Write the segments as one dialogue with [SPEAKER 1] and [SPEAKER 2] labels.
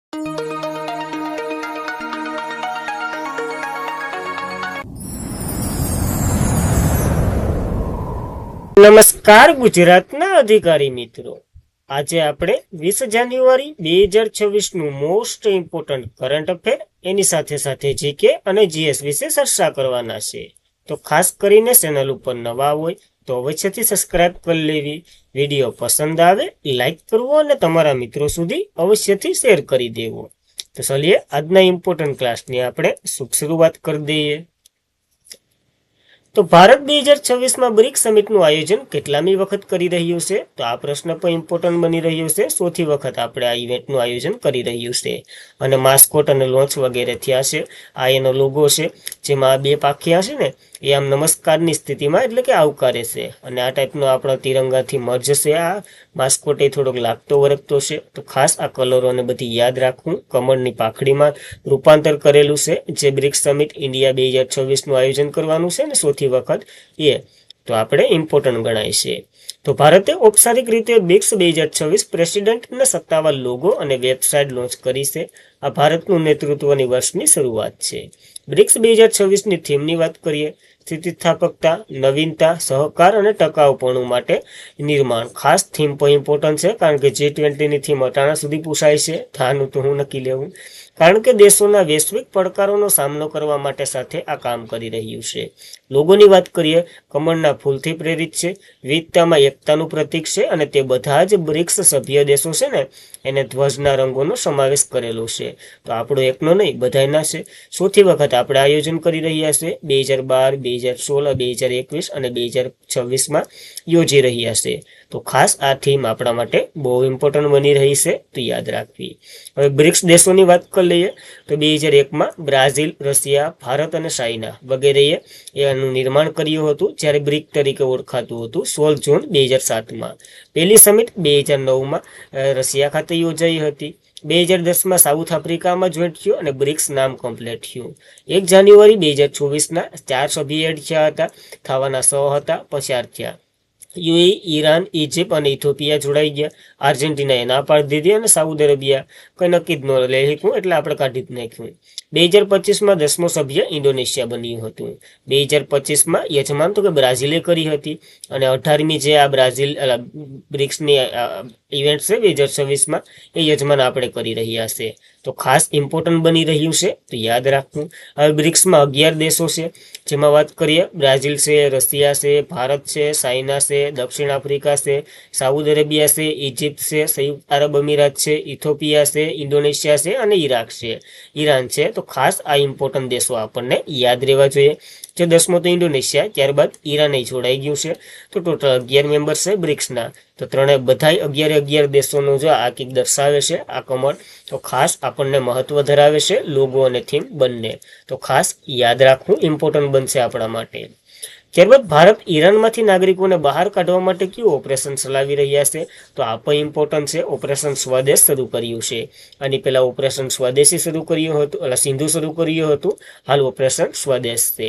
[SPEAKER 1] નમસ્કાર ગુજરાતના અધિકારી મિત્રો, આજે આપણે 20 જાન્યુઆરી 2026 નું મોસ્ટ ઇમ્પોર્ટન્ટ કરંટ અફેર એની સાથે સાથે જીકે અને જીએસ વિશે ચર્ચા કરવાના છે. તો ખાસ કરીને ચેનલ ઉપર નવા હોય તો અવશ્યથી સબસ્ક્રાઇબ કરી લેવી, વિડીયો પસંદ આવે લાઈક કરવો અને તમારા મિત્રો સુધી અવશ્યથી શેર કરી દેવો. તો ચલીએ આજના ઇમ્પોર્ટન્ટ ક્લાસની આપણે શુભ શરૂઆત કરી દઈએ. તો ભારત 2026માં બ્રિક્સ સમિટનું આયોજન કેટલામી વખત કરી રહ્યું છે? તો આ પ્રશ્ન પણ ઇમ્પોર્ટન્ટ બની રહ્યો છે. 100થી વખત આપણે આ ઇવેન્ટનું આયોજન કરી રહ્યું છે અને માસ્કોટ અને લોન્ચ વગેરે થયા છે. આ એનો લોગો છે, જેમાં આ બે પાંખિયા છે ને એ આમ નમસ્કારની સ્થિતિમાં એટલે કે આવકારે છે, અને આ ટાઈપનો આપણા તિરંગાથી મર્જ છે. આ માસ્કોટ એ થોડોક લાગતો વરગતો છે, તો ખાસ આ કલરોને બધી યાદ રાખવું. કમળની પાંખડીમાં રૂપાંતર કરેલું છે, જે બ્રિક્સ સમિટ ઇન્ડિયા 2026નું આયોજન કરવાનું છે ને 100થી વખત એ તો આપણે ઇમ્પોર્ટન્ટ ગણાય છે. તો ભારતે ઔપચારિક રીતે બ્રિક્સ 2026 પ્રેસિડેન્ટ અને સત્તાવાર લોગો અને વેબસાઇટ લોન્ચ કરી છે. આ ભારતનું નેતૃત્વની વર્ષની શરૂઆત છે. બ્રિક્સ 2026ની થીમની વાત કરીએ, સ્થિતિસ્થાપકતા, નવીનતા, સહકાર અને ટકાઉપણું માટે નિર્માણ. ખાસ થીમ પણ ઇમ્પોર્ટન્ટ છે, કારણ કે G20ની થીમ અટાણા સુધી પૂછાય છે. આનું તો હું નક્કી લેવું, કારણ કે દેશોના વૈશ્વિક પડકારોનો સામનો કરવા માટે સાથે આ કામ કરી રહ્યું છે. લોગોની વાત કરીએ, કમળના ફૂલથી પ્રેરિત છે, વિવિધતામાં એકતાનું પ્રતીક છે, અને તે બધા જ બ્રિક્સ સભ્ય દેશો છે ને એને ધ્વજના રંગોનો સમાવેશ કરેલો છે. તો આપણો એકનો નહીં, બધાના છે. 100થી વખત આપણે આયોજન કરી રહ્યા છે. 2012, 2016, 2021 અને 2026માં યોજી રહ્યા છે. તો ખાસ આ થીમ આપણા માટે બહુ ઇમ્પોર્ટન્ટ બની રહી છે, તો યાદ રાખવી. હવે બ્રિક્સ દેશોની વાત કરી લઈએ તો 2001માં બ્રાઝિલ, રશિયા, ભારત અને ચાઇના વગેરેએ એનું નિર્માણ કર્યું હતું, જ્યારે બ્રિક તરીકે ઓળખાતું હતું. 16 જૂન 2007માં પહેલી સમિટ 2009માં રશિયા ખાતે યોજાઈ હતી. 2010માં સાઉથ આફ્રિકામાં જોઈન્ટ થયું અને બ્રિક્સ નામ કમ્પ્લીટ થયું. 1 જાન્યુઆરી 2024ના 4 સભ્ય એડ થયા હતા, થવાના 100 હતા, પછી 4 થયા. યુએ, ઈરાન, ઇજિપ્ત અને ઇથોપિયા જોડાઈ ગયા. આર્જેન્ટિનાએ ના પાડી દીધી અને સાઉદી અરેબિયા કંઈ નક્કી જ ન લઈ શક્યું, એટલે આપણે કાઢી જ નાખ્યું. 2025માં 10મો સભ્ય ઇન્ડોનેશિયા બન્યું હતું. 2025માં યજમાન તો કે બ્રાઝિલે કરી હતી, અને 18મી જે આ બ્રાઝિલ બ્રિક્સની ઇવેન્ટ છે 2026માં એ યજમાન આપણે કરી રહ્યા છે. તો ખાસ ઇમ્પોર્ટન્ટ બની રહ્યું છે, તો યાદ રાખવું. હવે બ્રિક્સમાં 11 દેશો છે, જેમાં વાત કરીએ બ્રાઝિલ છે, રશિયા છે, ભારત છે, ચાઇના છે, દક્ષિણ આફ્રિકા છે, સાઉદી અરેબિયા છે, ઇજિપ્ત છે, સંયુક્ત આરબ અમીરાત છે, ઇથોપિયા છે, ઇન્ડોનેશિયા છે અને ઈરાક છે, ઈરાન છે. તો ખાસ આ ઇમ્પોર્ટન્ટ દેશો આપણને યાદ રહેવા જોઈએ. જે 10મો તો ઇન્ડોનેશિયા, ત્યારબાદ ઈરાને જોડાઈ ગયું છે. તો ટોટલ 11 મેમ્બર છે બ્રિક્સના. તો બધાય 11 દેશોનું જો આ કંઈક દર્શાવે છે આ કમળ, તો ખાસ આપણને મહત્વ ધરાવે છે, લોગો અને થીમ બંને. તો ખાસ યાદ રાખવું ઇમ્પોર્ટન્ટ બનશે આપણા માટે. ત્યારબાદ ભારત ઈરાનમાંથી નાગરિકોને બહાર કાઢવા માટે કયું ઓપરેશન ચલાવી રહ્યા છે? તો આ પણ ઇમ્પોર્ટન્ટ છે. ઓપરેશન સ્વદેશ શરૂ કર્યું છે. આની પહેલા ઓપરેશન સ્વદેશી શરૂ કર્યું હતું, સિંધુ શરૂ કર્યું હતું. હાલ ઓપરેશન સ્વદેશ છે.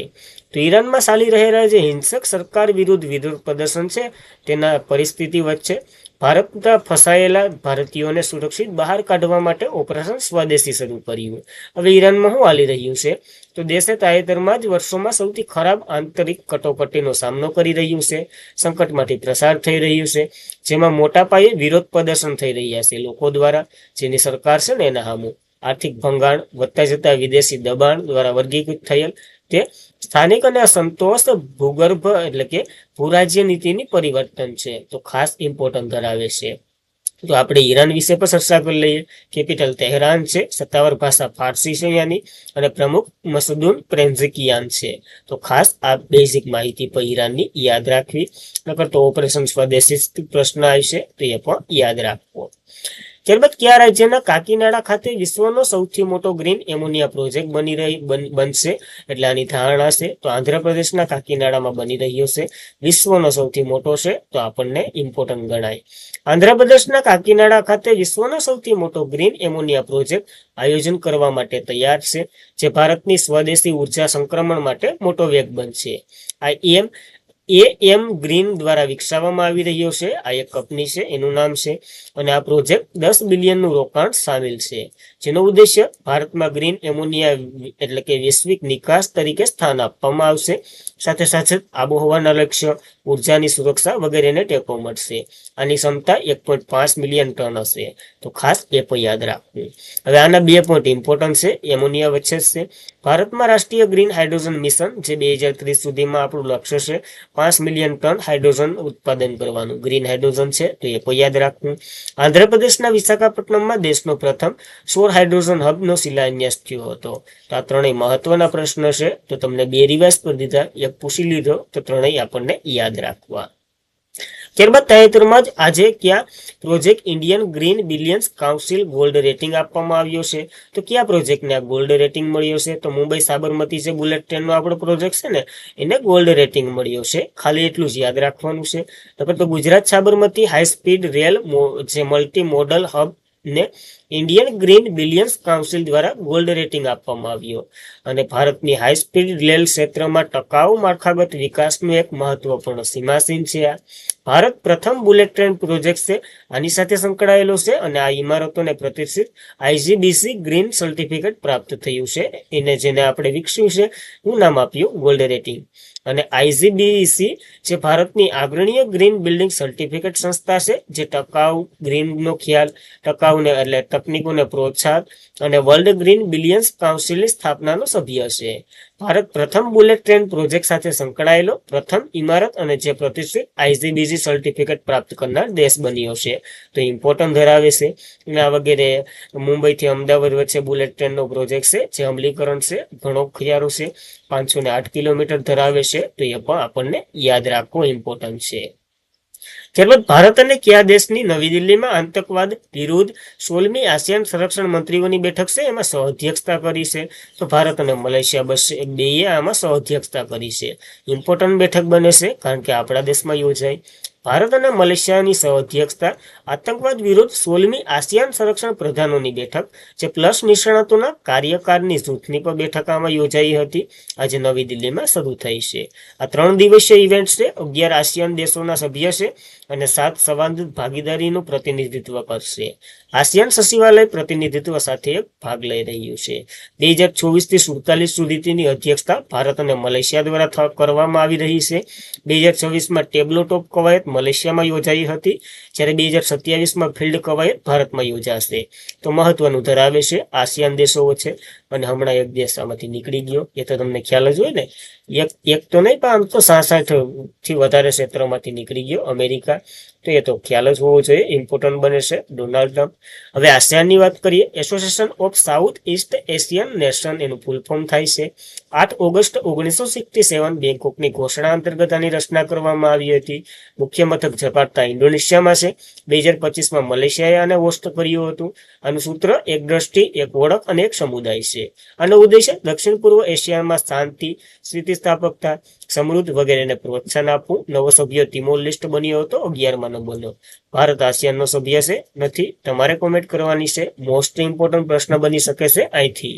[SPEAKER 1] તો ઈરાનમાં ચાલી રહેલા જે હિંસક સરકાર વિરુદ્ધ વિરોધ પ્રદર્શન છે, તેના પરિસ્થિતિ વચ્ચે ભારતના ફસાયેલા ભારતીયોને સુરક્ષિત બહાર કાઢવા માટે ઓપરેશન સ્વદેશી શરૂ કર્યું. હવે ઈરાનમાં શું ચાલી રહ્યું છે? તો દેશે તાજેતરમાં જ વર્ષોમાં સૌથી ખરાબ આંતરિક કટોકટીનો સામનો કરી રહ્યું છે. સંકટમાંથી પ્રસાર થઈ રહ્યું છે, જેમાં મોટા પાયે વિરોધ પ્રદર્શન થઈ રહ્યા છે લોકો દ્વારા, જેની સરકાર છે ને એના સામું. આર્થિક ભંગાણ, વધતા જતા વિદેશી દબાણ દ્વારા વર્ગીકૃત થયેલ તે સ્થાનિક અને અસંતોષ ભૂગર્ભ એટલે કે ભૂરાજ્ય નીતિની પરિવર્તન છે. તો ખાસ ઇમ્પોર્ટન્ટ ધરાવે છે. તો આપણે ઈરાન વિશે પણ ચર્ચા કરી લઈએ. કેપિટલ તહેરાન છે, સત્તાવાર ભાષા ફારસી છે ત્યાંની, અને પ્રમુખ મસદુન પ્રેઝિકિયાન છે. તો ખાસ આ બેઝિક માહિતી પણ ઈરાનની યાદ રાખવી. નકર તો ઓપરેશન સ્વદેશી પ્રશ્ન આવશે, તો એ પણ યાદ રાખવો. ત્યારબાદ કયા રાજ્યના કાકીનાડા ખાતે વિશ્વનો સૌથી મોટો ગ્રીન એમોનિયા પ્રોજેક્ટ બનશે? એટલે આની ધારણા છે. તો આંધ્રપ્રદેશના કાકીનાડામાં બની રહ્યો છે. વિશ્વનો સૌથી મોટો છે, તો આપણને ઇમ્પોર્ટન્ટ ગણાય. આંધ્રપ્રદેશના કાકીનાડા ખાતે વિશ્વનો સૌથી મોટો ગ્રીન એમોનિયા પ્રોજેક્ટ આયોજન કરવા માટે તૈયાર છે, જે ભારતની સ્વદેશી ઉર્જા સંક્રમણ માટે મોટો વેગ બનશે. આ એમ ગ્રીન દ્વારા વિકસાવવામાં આવી રહ્યો છે. આ એક કંપની છે, એનું નામ છે. અને આ પ્રોજેક્ટ 10 બિલિયનનું રોકાણ સામેલ છે, જેનો ઉદ્દેશ્ય ભારતમાં ગ્રીન એમોનિયા એટલે કે વૈશ્વિક નિકાસ તરીકે સ્થાન આપવામાં આવશે. સાથે સાથે આબોહવાના લક્ષ્ય, ઉર્જાની સુરક્ષા વગેરેને ટેકો મળશે. આની ક્ષમતા 1.5 મિલિયન ટન હશે. તો ખાસ એ પણ યાદ રાખવું. હવે આના 2 પોઈન્ટ ઇમ્પોર્ટન્ટ છે એમોનિયા વચ્ચે છે. ભારતમાં રાષ્ટ્રીય ગ્રીન હાઇડ્રોજન મિશન, જે 2030 સુધીમાં આપણું લક્ષ્ય છે 5 મિલિયન ટન હાઇડ્રોજન ઉત્પાદન કરવાનું, ગ્રીન હાઇડ્રોજન છે, તો એ પણ યાદ રાખવું. આંધ્રપ્રદેશના વિશાખાપટ્ટનમમાં દેશનો પ્રથમ સૌર હાઇડ્રોજન હબનો શિલાન્યાસ થયો હતો. તો આ ત્રણેય મહત્વના પ્રશ્ન છે. તો તમને 2 રિવાઇઝ કરી દીધા, એક પૂછી લીધો, તો ત્રણેય આપણને યાદ રાખવા. ત્યારબાદ તાજેતરમાં જ આજે કયા project Indian green billions council gold rating આપવામાં આવ્યો છે? તો કયા પ્રોજેક્ટને આ ગોલ્ડ રેટિંગ મળ્યો છે? તો મુંબઈ સાબરમતી જે બુલેટ ટ્રેનનો આપણો પ્રોજેક્ટ છે ને, એને ગોલ્ડ રેટિંગ મળ્યો છે. ખાલી એટલું જ યાદ રાખવાનું છે. તો Gujarat Sabarmati high speed rail જે મલ્ટી મોડલ હબ ને ઇન્ડિયન ગ્રીન બિલિયન્સ કાઉન્સિલ દ્વારા ગોલ્ડ રેટિંગ આપવામાં આવ્યો. અને ભારતની હાઈ સ્પીડ રેલ ક્ષેત્રમાં ટકાઉ માળખાગત વિકાસનું એક મહત્વપૂર્ણ સીમાચિહ્ન છે. આ ભારત પ્રથમ બુલેટ ટ્રેન પ્રોજેક્ટ છે, આની સાથે સંકળાયેલો છે. અને આ ઇમારતોને પ્રતિષ્ઠિત IGBC ગ્રીન સર્ટિફિકેટ પ્રાપ્ત થયું છે. જેને આપણે વિકસ્યું છે, હું નામ આપ્યું ગોલ્ડ રેટિંગ. અને IGBC જે ભારતની અગ્રણીય ગ્રીન બિલ્ડિંગ સર્ટિફિકેટ સંસ્થા છે, જે ટકાઉ ગ્રીનનો ખ્યાલ, ટકાઉને એટલે તકનીકોને પ્રોત્સાહન અને વર્લ્ડ ગ્રીન બિલિયન્સ કાઉન્સિલની સ્થાપનાનો સભ્ય છે. ભારત પ્રથમ બુલેટ ટ્રેન પ્રોજેક્ટ સાથે સંકળાયેલો પ્રથમ ઇમારત અને જે પ્રતિષ્ઠિત IGBC સર્ટિફિકેટ પ્રાપ્ત કરનાર દેશ બન્યો છે. તો ઇમ્પોર્ટન્ટ ધરાવે છે. અને આ વગેરે મુંબઈથી અમદાવાદ વચ્ચે બુલેટ ટ્રેનનો પ્રોજેક્ટ છે, જે અમલીકરણ છે, ઘણો ખ્યારો છે, 508 કિલોમીટર ધરાવે છે. તો એ પણ આપણને યાદ રાખવો ઇમ્પોર્ટન્ટ છે. ત્યારબાદ ભારત અને કયા દેશની નવી દિલ્હીમાં આતંકવાદ વિરુદ્ધ 16મી આસિયાન સંરક્ષણ મંત્રીઓની બેઠક છે, એમાં સહઅધ્યક્ષતા કરી છે? તો ભારત અને મલેશિયા બેએ આમાં સહઅધ્યક્ષતા કરી છે. ઇમ્પોર્ટન્ટ બેઠક બને છે, કારણ કે આપણા દેશમાં યોજાય. ભારત અને મલેશિયાની સહઅધ્યક્ષતા આતંકવાદ વિરુદ્ધ 16મી આસિયાન સંરક્ષણ પ્રધાનોની બેઠક, જે પ્લસ નિષ્ણાતોના કાર્યકારની જૂથની પણ બેઠક આમાં યોજાઈ હતી, આજે નવી દિલ્હીમાં શરૂ થઈ છે. આ 3 દિવસીય ઇવેન્ટ છે. 11 આસિયાન દેશોના સભ્ય છે અને 7 સંવાદિત ભાગીદારીનું પ્રતિનિધિત્વ કરશે. આસિયાન સચિવાલય પ્રતિનિધિત્વ સાથે એક ભાગ લઈ રહ્યું છે. 2024 થી 47 સુધીની અધ્યક્ષતા ભારત અને મલેશિયા દ્વારા કરવામાં આવી રહી છે. 2026માં ટેબલો ટોપ કવાયત મલેશિયામાં યોજાઈ હતી, જ્યારે 2027માં ફિલ્ડ કવાયત ભારતમાં યોજાશે. તો મહત્વનું ધરાવે છે આસિયાન દેશો વચ્ચે. અને હમણાં એક દેશ આમાંથી નીકળી ગયો, એ તો તમને ખ્યાલ જ હોય ને. એક તો નહીં, પણ આમ તો 66થી વધારે ક્ષેત્રમાંથી નીકળી ગયો, અમેરિકા. તો એ તો ખ્યાલ જ હોવો જોઈએ, ઇમ્પોર્ટન્ટ બને છે, ડોનાલ્ડ ટ્રમ્પ. હવે આસિયાનની વાત કરીએ. Association of south east Asian nation, એનું ફૂલ ફોર્મ થાય છે. 8 ઓગસ્ટ 1967 બેંકોકની ઘોષણા અંતર્ગત આની રચના કરવામાં આવી હતી. મુખ્ય મથક જકાર્તા ઇન્ડોનેશિયામાં છે. 2025માં મલેશિયાએ આને હોસ્ટ કર્યું હતું. આનું સૂત્ર એક દ્રષ્ટિ, એક ઓળખ અને એક સમુદાય છે. આનો ઉદ્દેશ્ય દક્ષિણ પૂર્વ એશિયામાં શાંતિ, સ્થિતિસ્થાપકતા, સમૃદ્ધ વગેરેને પ્રોત્સાહન આપવું. નવો સભ્ય તિમોર લેસ્ટ બન્યો હતો, 11મા નંબરનો. ભારત આસિયાનનો સભ્ય છે નથી? તમારે કોમેન્ટ કરવાની છે. મોસ્ટ ઇમ્પોર્ટન્ટ પ્રશ્ન બની શકે છે અહીંથી.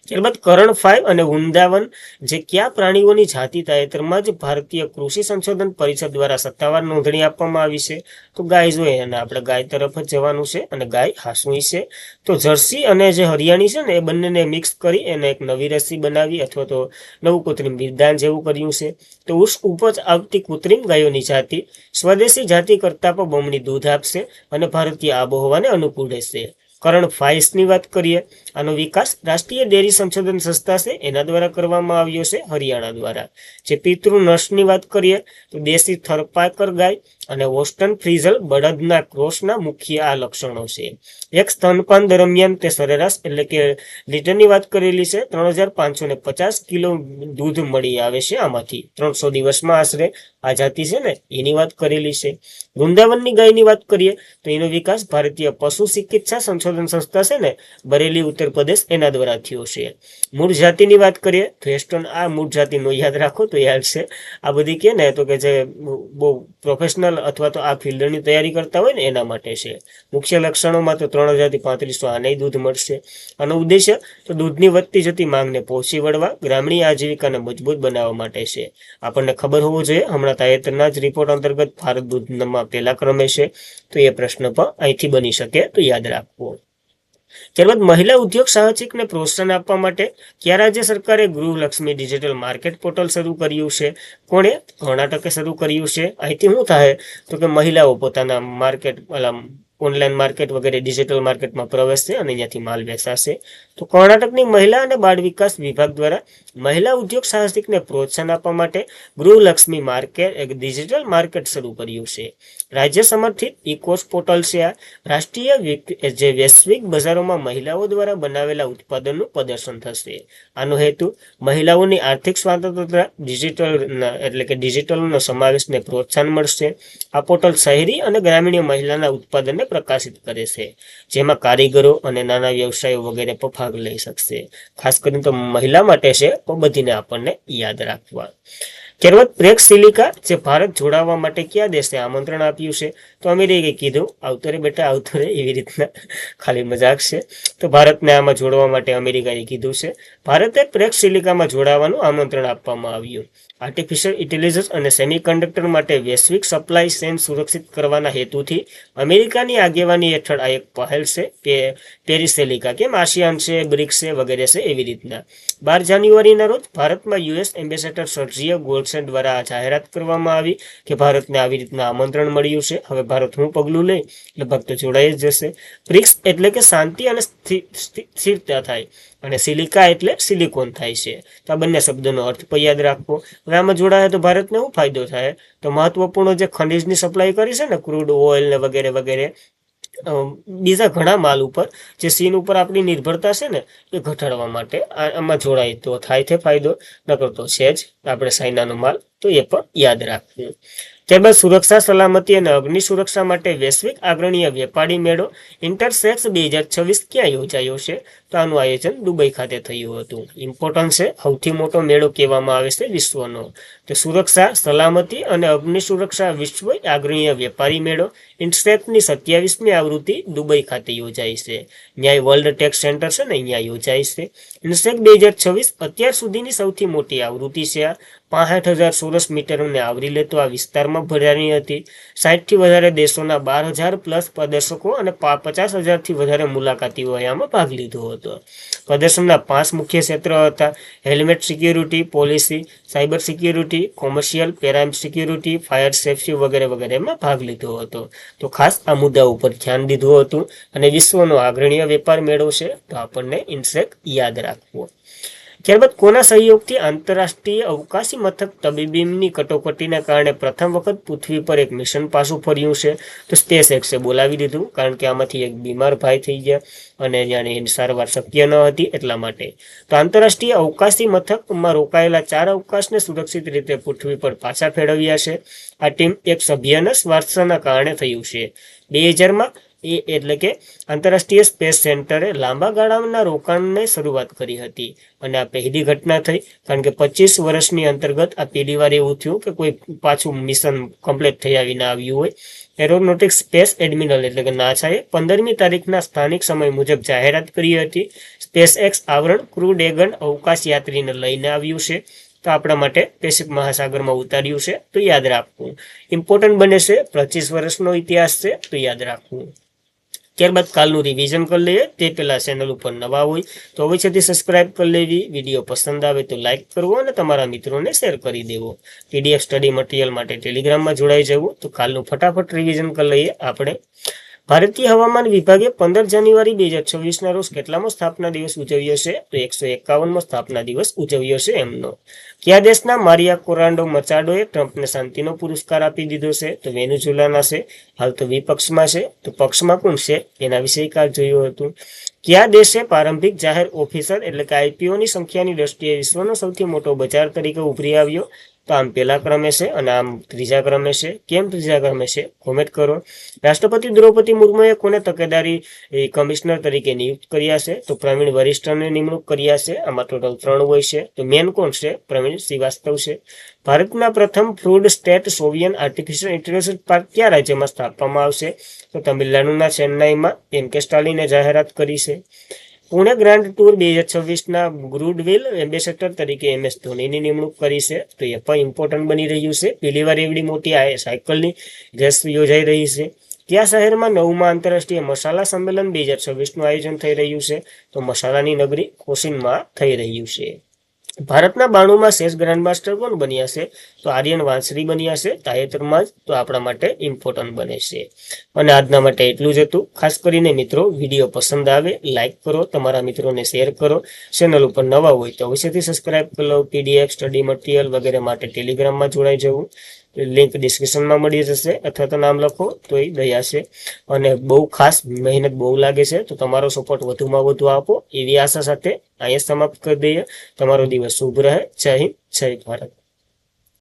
[SPEAKER 1] ત્યારબાદ કરણ 5 અને વૃંદાવન જે કયા પ્રાણીઓની જાતિ તાજેતરમાં જ ભારતીય કૃષિ સંશોધન પરિષદ દ્વારા સત્તાવાર નોંધણી આપવામાં આવી છે? તો ગાય જોઈએ, અને આપણે ગાય તરફ જ જવાનું છે. અને ગાય હાસુઈ છે. તો જર્સી અને જે હરિયાણી છે ને, એ બંનેને મિક્સ કરી એને એક નવી રસી બનાવી, અથવા તો નવું કૃત્રિમ વિધાન જેવું કર્યું છે. તો ઉપજ આવતી કૃત્રિમ ગાયોની જાતિ સ્વદેશી જાતિ કરતાં પણ બમણી દૂધ આપશે અને ભારતીય આબોહવાને અનુકૂળ રહેશે. કરણ 5ની વાત કરીએ. આનો વિકાસ રાષ્ટ્રીય ડેરી સંશોધન સંસ્થા છે, એના દ્વારા કરવામાં આવ્યો છે, હરિયાણા દ્વારા. જે પિતૃ નસની વાત કરીએ તો દેશી થરપાકર ગાય અને હોસ્ટન ફ્રીઝલ બળદના ક્રોસના મુખ્ય આ લક્ષણો છે. એક સ્તનપાન દરમિયાન તે સરેરાશ એટલે કે લીટરની વાત કરેલી છે 3550 કિલો દૂધ મળી આવે છે. આમાંથી 300 દિવસમાં આશરે આ જાતિ છે ને, એની વાત કરેલી છે. વૃંદાવનની ગાયની વાત કરીએ તો એનો વિકાસ ભારતીય પશુ ચિકિત્સા સંશોધન સંસ્થા છે ને, બરેલી ઉત્તર પ્રદેશ, એના દ્વારા થયો છે. મૂળ જાતિની વાત કરીએ તો હેસ્ટન, આ મૂળ જાતિનો યાદ રાખો તો યાદ છે. આ બધી કે ને તો કે જે બહુ પ્રોફેશનલ પ્રોફેશનલ અથવા તો આ ફિલ્ડની તૈયારી કરતા હોય ને એના માટે છે. મુખ્ય લક્ષણોમાં તો 3000 થી 3500 આને દૂધ મળશે. આનો ઉદ્દેશ્ય તો દૂધની વધતી જતી માંગને પહોંચી વળવા ગ્રામીણ આજીવિકાને મજબૂત બનાવવા માટે છે. આપણને ખબર હોવું જોઈએ, હમણાં તાજેતરના જ રિપોર્ટ અંતર્ગત ભારત દૂધમાં પહેલા ક્રમે છે, તો એ પ્રશ્ન પણ અહીંથી બની શકે, તો યાદ રાખવું. ત્યારબાદ મહિલા ઉદ્યોગ સાહસિકને પ્રોત્સાહન આપવા માટે કયા રાજ્ય સરકારે ગૃહલક્ષ્મી ડિજિટલ માર્કેટ પોર્ટલ શરૂ કર્યું છે? કોણે? કર્ણાટકે શરૂ કર્યું છે. અહીંથી શું થાય તો કે મહિલાઓ પોતાના માર્કેટ ઓનલાઈન માર્કેટ વગેરે ડિજિટલ માર્કેટમાં પ્રવેશશે અને અહીંયાથી માલ વેચાશે. તો કર્ણાટકની મહિલા અને બાળ વિકાસ વિભાગ દ્વારા મહિલા ઉદ્યોગ સાહસિકને પ્રોત્સાહન આપવા માટે ગૃહલક્ષ્મી માર્કેટ એક ડિજિટલ માર્કેટ શરૂ કર્યું છે. રાજ્ય સમર્થિત ઇકોસ પોર્ટલ છે આ. રાષ્ટ્રીય જે વૈશ્વિક બજારોમાં મહિલાઓ દ્વારા બનાવેલા ઉત્પાદનનું પ્રદર્શન થશે. આનો હેતુ મહિલાઓની આર્થિક સ્વાતંત્રતા, ડિજિટલનો સમાવેશને પ્રોત્સાહન મળશે. આ પોર્ટલ શહેરી અને ગ્રામીણ મહિલાના ઉત્પાદનને પ્રકાશિત કરે છે, જેમાં કારીગરો અને નાના વ્યવસાયો વગેરે પણ ભાગ લઈ શકશે. ખાસ કરીને તો મહિલા માટે છે, તો બધીને આપણને યાદ રાખવા. ત્યારબાદ પ્રેક્સ સિલિકા, જે ભારત જોડાવા માટે કયા દેશે આમંત્રણ આપ્યું છે? તો અમેરિકાએ કીધું આવતો રે બેટા આવતો રે, એવી રીતના ખાલી મજાક છે. તો ભારતને આમાં જોડવા માટે અમેરિકાએ કીધું છે. ભારતે પ્રેક્સ સિલિકામાં જોડાવાનું આમંત્રણ આપવામાં આવ્યું. આર્ટિફિશિયલ ઇન્ટેલિજન્સ અને સેમિકન્ડક્ટર માટે વૈશ્વિક સપ્લાય ચેઇન સુરક્ષિત કરવાના હેતુથી અમેરિકાની આગેવાની હેઠળ આ એક પહેલ છે કે પેરિસ સિલિકા, કેમ આસિયાન છે, બ્રિક્સ છે વગેરે છે, એવી રીતના. 12 જાન્યુઆરીના રોજ ભારતમાં યુએસ એમ્બેસેડર સર્જિયો ગોલ્ડસેન દ્વારા જાહેરાત કરવામાં આવી કે ભારતને આવી રીતના આમંત્રણ મળ્યું છે. હવે ભારત હું પગલું લે, લગભગ તો જોડાઈ જ જશે. બ્રિક્સ એટલે કે શાંતિ અને સ્થિરતા થાય, અને સિલિકા એટલે સિલિકોન થાય છે. તો આ બંને શબ્દોનો અર્થ પણ યાદ રાખવો. હવે આમાં જોડાય તો ભારતને શું ફાયદો થાય? તો મહત્વપૂર્ણ જે ખનિજની સપ્લાય કરી છે ને, ક્રૂડ ઓઇલ ને વગેરે વગેરે, બીજા ઘણા માલ ઉપર જે ચીન ઉપર આપણી નિર્ભરતા છે ને, એ ઘટાડવા માટે આમાં જોડાય તો થાય છે ફાયદો, નકર તો છે જ આપણે ચાઇનાનો માલ, તો એ પણ યાદ રાખવું. ત્યારબાદ સુરક્ષા, સલામતી અને અગ્નિ સુરક્ષા માટે વૈશ્વિક અગ્રણીય વેપારી મેળો ઇન્ટરસેક્સ 2026 ક્યાં યોજાયો છે? તો આનું આયોજન દુબઈ ખાતે થયું હતું. ઇમ્પોર્ટન્ટ છે, સૌથી મોટો મેળો કહેવામાં આવે છે વિશ્વનો. તો સુરક્ષા, સલામતી અને અગ્નિ સુરક્ષા વિશ્વ અગ્રણીય વેપારી મેળો ઇન્ટરસેક્સની 27મી આવૃત્તિ દુબઈ ખાતે યોજાઈ છે. ન્યાય વર્લ્ડ ટેક સેન્ટર છે ને, અહીંયા યોજાઈ છે. ઇન્ટરસેક્સ 2026 અત્યાર સુધીની સૌથી મોટી આવૃત્તિ છે. આ 65,000 ચોરસ મીટરોને આવરી લેતો આ વિસ્તારમાં ભરાણી હતી. 60થી વધારે દેશોના 12,000 પ્લસ પ્રદર્શકો અને 50,000થી વધારે મુલાકાતીઓએ આમાં ભાગ લીધો હતો. પ્રદર્શનના 5 મુખ્ય ક્ષેત્રો હતા: helmet security, policy, cyber security, commercial, para security, fire safety વગેરે વગેરેમાં ભાગ લીધો હતો. તો ખાસ આ મુદ્દા ઉપર ધ્યાન દીધું હતું. અને વિશ્વનો અગ્રણીય વેપાર મેળો છે, તો આપણને ઇન્સેક્ટ યાદ રાખવો. ત્યારબાદ કોના સહયોગથી આંતરરાષ્ટ્રીય અવકાશી મથક તબીબીની કટોકટીના કારણે પ્રથમ વખત પૃથ્વી પર એક મિશન પાછું ફર્યું છે? તો સ્પેસ એક્સે બોલાવી દીધું, કારણ કે આમાંથી એક બીમાર ભાઈ થઈ ગયા અને એની સારવાર શક્ય ન હતી એટલા માટે. તો આંતરરાષ્ટ્રીય અવકાશી મથકમાં રોકાયેલા 4 અવકાશને સુરક્ષિત રીતે પૃથ્વી પર પાછા ફેરવ્યા છે. આ ટીમ એક સભ્યના સ્વાસ્થ્યના કારણે થયું છે. 2000માં એટલે કે આંતરરાષ્ટ્રીય સ્પેસ સેન્ટરે લાંબા ગાળાના રોકાણને શરૂઆત કરી હતી. અને આ પહેલી ઘટના થઈ, કારણ કે 25 વર્ષની અંતર્ગત આ પહેલી વાર એવું થયું કે કોઈ પાછું મિશન કમ્પ્લીટ થયા વિના આવ્યું હોય. એરોનોટિક્સ સ્પેસ એડમિરલ એટલે કે નાસાએ 15મી તારીખના સ્થાનિક સમય મુજબ જાહેરાત કરી હતી. સ્પેસ એક્સ આવરણ ક્રૂ ડ્રેગન અવકાશ યાત્રીને લઈને આવ્યું છે. તો આપણા માટે પેસિફિક મહાસાગરમાં ઉતાર્યું છે, તો યાદ રાખવું. ઇમ્પોર્ટન્ટ બને છે, 25 વર્ષનો ઇતિહાસ છે, તો યાદ રાખવું. ત્યારબાદ કાલનું રિવિઝન કરી લઈએ. તે પહેલા ચેનલ ઉપર નવા હોય તો અવશ્યથી સબસ્ક્રાઇબ કરી લેવી. વિડીયો પસંદ આવે તો લાઇક કરવો અને તમારા મિત્રોને શેર કરી દેવો. પીડીએફ સ્ટડી મટીરિયલ માટે ટેલિગ્રામમાં જોડાઈ જવું. તો કાલનું ફટાફટ રિવિઝન કરી લઈએ આપણે. ભારતીય હવામાન વિભાગે 15 જાન્યુઆરી 2026ના રોજ કેટલામો સ્થાપના દિવસ ઉજવ્યો છે? તો 151મો સ્થાપના દિવસ ઉજવ્યો છે એમનો. કયા દેશના મારિયા કોરાન્ડો મચાડોએ ટ્રમ્પને શાંતિનો પુરસ્કાર આપી દીધો છે? તો વેનેઝુએલાના છે. હાલ તો વિપક્ષમાં છે, તો પક્ષમાં કોણ છે એના વિશે કાલ જોયું હતું. કયા દેશે પ્રારંભિક જાહેર ઓફિસર એટલે કે આઈપીઓની સંખ્યાની દ્રષ્ટિએ વિશ્વનો સૌથી મોટો બજાર તરીકે ઉભરી આવ્યો? તો આમ પહેલા ક્રમે છે અને આમ ત્રીજા ક્રમે છે. કેમ ત્રીજા ક્રમે છે કોમેન્ટ કરો. રાષ્ટ્રપતિ દ્રૌપદી મુર્મુએ કોને તકેદારી કમિશનર તરીકે નિયુક્ત કર્યા છે? તો પ્રવીણ વરિષ્ઠને નિમણૂક કર્યા છે. આમાં ટોટલ 3 હોય છે. તો મેન કોણ છે? પ્રવીણ શ્રીવાસ્તવ છે. ભારતના પ્રથમ ફ્રૂડ સ્ટેટ સોવિયન આર્ટિફિશિયલ ઇન્ટેલિજન્સ પાર્ક કયા રાજ્યમાં સ્થાપવામાં આવશે? તો તમિલનાડુના ચેન્નાઈમાં એમ.કે. સ્ટાલિને જાહેરાત કરી છે. પુણે ગ્રાન્ડ ટૂર 2026ના ગુડવિલ એમ્બેસેડર તરીકે MS ધોનીની નિમણૂક કરી છે. તો એ પણ ઇમ્પોર્ટન્ટ બની રહ્યું છે. પહેલી વાર એવડી મોટી સાયકલની રેસ યોજાઈ રહી છે. કયા શહેરમાં 9મા આંતરરાષ્ટ્રીય મસાલા સંમેલન 2026નું આયોજન થઈ રહ્યું છે? તો મસાલાની નગરી કોચીનમાં થઈ રહ્યું છે. ભારતના 92માં ચેસ ગ્રાન્ડમાસ્ટર કોણ બન્યા છે? તો આર્યન વાંસરી બન્યા છે તાજેતરમાં જ. તો આપણા માટે ઇમ્પોર્ટન્ટ બને છે. અને આજના માટે એટલું જ હતું. ખાસ કરીને મિત્રો વિડીયો પસંદ આવે લાઇક કરો, તમારા મિત્રોને શેર કરો. ચેનલ ઉપર નવા હોય તો અવશ્યથી સબસ્ક્રાઇબ કરી લો. PDF સ્ટડી મટીરિયલ વગેરે માટે ટેલિગ્રામમાં જોડાઈ જવું. લિંક ડિસ્ક્રિપ્શનમાં મળી જશે, અથવા તો નામ લખો તો એ દયા છે. અને બહુ ખાસ મહેનત બહુ લાગે છે, તો તમારો સપોર્ટ વધુમાં વધુ આપો એવી આશા સાથે અહીંયા સમાપ્ત કરી દઈએ. તમારો દિવસ શુભ રહે. જય હિન્દ, જય ભારત.